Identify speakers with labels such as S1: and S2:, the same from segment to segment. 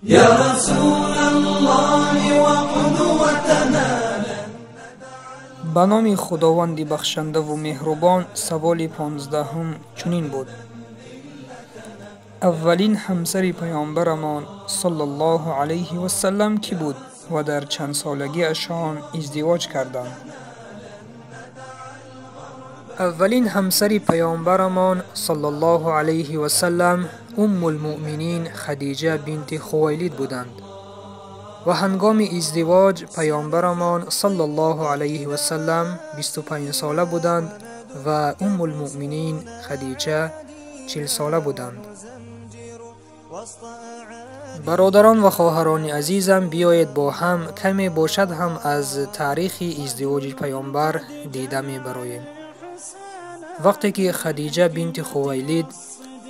S1: يا رسول الله وقدوتنا.
S2: به نام خداوند بخشنده و مهربان. سوال 15 چنین بود: اولین همسر پیامبرمان صلی الله علیه و سلم کی بود و در چند سالگی اشان ازدواج کردند؟ اولین همسر پیامبرمان صلی الله علیه و سلم ام المؤمنین خدیجه بنت خویلد بودند و هنگام ازدواج پیامبرمان صلی الله علیه و سلم 25 ساله بودند و ام المؤمنین خدیجه 40 ساله بودند. برادران و خواهران عزیزم، بیایید با هم کمی باشد هم از تاریخ ازدواج پیامبر دیده می براییم. وقتی که خدیجه بنت خویلد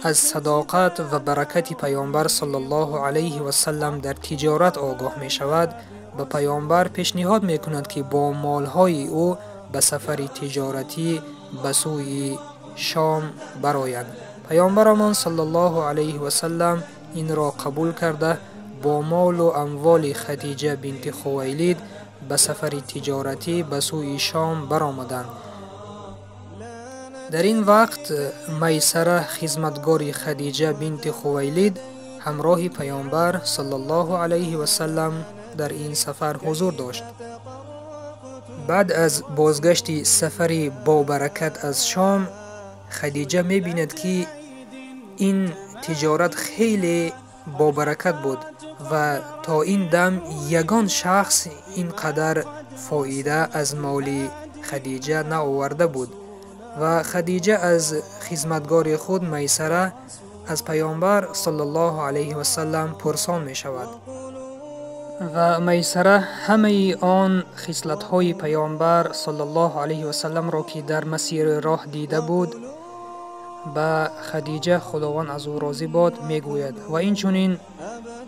S2: از صداقت و برکت پیامبر صلی الله علیه و سلم در تجارت آگاه می شود، به پیامبر پیشنهاد می کند که با مالهای او به سفر تجارتی به سوی شام برآید. پیامبرمان صلی الله علیه و سلم این را قبول کرده با مال و اموال خدیجه بنت خویلد به سفر تجارتی به سوی شام برآمدند. در این وقت میسره خدمتگار خدیجه بنت خویلد همراه پیامبر صلی الله علیه و سلم در این سفر حضور داشت. بعد از بازگشت سفر با برکت از شام، خدیجه می بیند که این تجارت خیلی با برکت بود و تا این دم یگان شخص اینقدر فایده از مال خدیجه نآورده بود و خدیجه از خدمتگار خود میسره از پیامبر صلی الله علیه و سلم پرسان می شود و میسره همه آن خصلت‌های پیامبر صلی الله علیه و سلم را که در مسیر راه دیده بود به خدیجه خداوند از او راضی باد می گوید و این چنین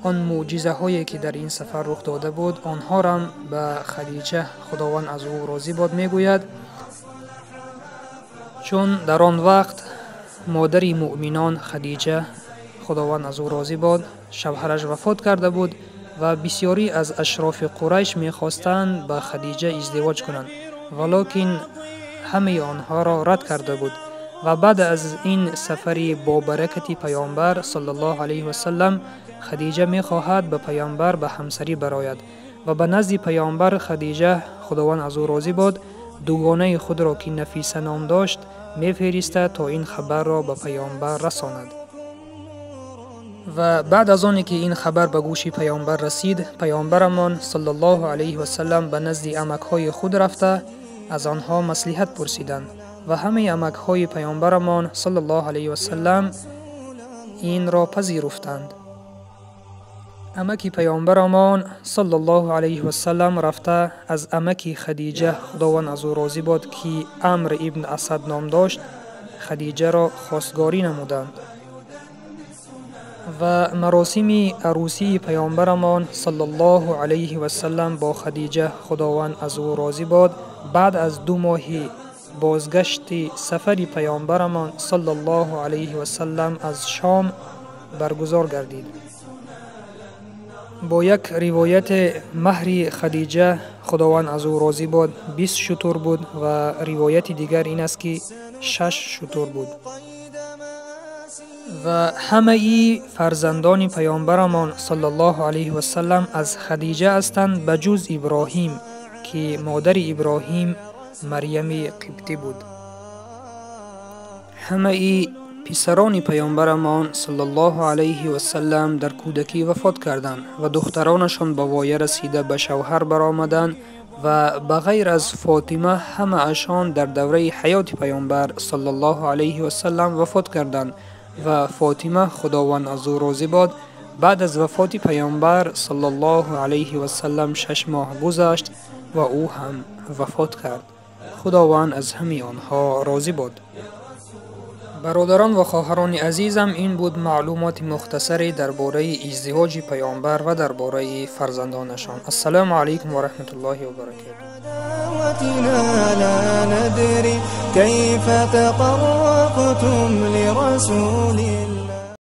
S2: آن معجزه هایی که در این سفر رخ داده بود آنها را به خدیجه خداوند از او راضی باد می گوید، چون در آن وقت مادر مؤمنان خدیجه خداوند از او راضی باد شوهرش وفات کرده بود و بسیاری از اشراف قریش می خواستند به خدیجه ازدواج کنند، ولکن همه آنها را رد کرده بود. و بعد از این سفر با برکت پیامبر صلی الله علیه و سلم خدیجه می خواهد به پیامبر به همسری برآید و به نزد پیامبر خدیجه خداوند از او راضی باد دوگانه خود را که نفیسه نام داشت می فرستد تا این خبر را به پیامبر رساند. و بعد از آنی که این خبر به گوش پیامبر رسید، پیامبرمان صلی الله علیه و سلم به نزد عمک‌های خود رفته از آنها مصلحت پرسیدند و همه عمک‌های پیامبرمان صلی الله علیه و سلم این را پذیرفتند. عمک پیامبرمان صلی الله علیه و سلم رفته از عمک خدیجه خداوند از او راضی باد که عمرو ابن اسد نام داشت خدیجه را خواستگاری نمودند و مراسم عروسی پیامبرمان صلی الله علیه و سلم با خدیجه خداوند از او راضی باد بعد از 2 ماه بازگشت سفر پیامبرمان صلی الله علیه و سلم از شام برگزار گردید. با یک روایت مهر خدیجه خداوند از او راضی باد 20 شتر بود و روایت دیگر این است که 6 شتر بود. و همه ای فرزندان پیامبرمان صلی الله علیه و سلم از خدیجه هستند بجز ابراهیم که مادر ابراهیم مریم قبطی بود. همه ای پسران پیامبرمان صلی الله علیه و سلم در کودکی وفات کردند و دخترانشان به وایه رسیده به شوهر برآمدند و بغیر از فاطمه همه اشان در دوره حیات پیامبر صلی الله علیه و سلم وفات کردند و فاطمه خداوند از او راضی باد بعد از وفات پیامبر صلی الله علیه و سلم 6 ماه گذشت و او هم وفات کرد. خداوند از همه آنها راضی باد. برادران و خواهران عزیزم، این بود معلومات مختصری درباره ازدواج پیامبر و درباره فرزندانشان. السلام علیکم و رحمت الله و برکاته.
S1: لا ندري كيف تطرقتم لرسول الله.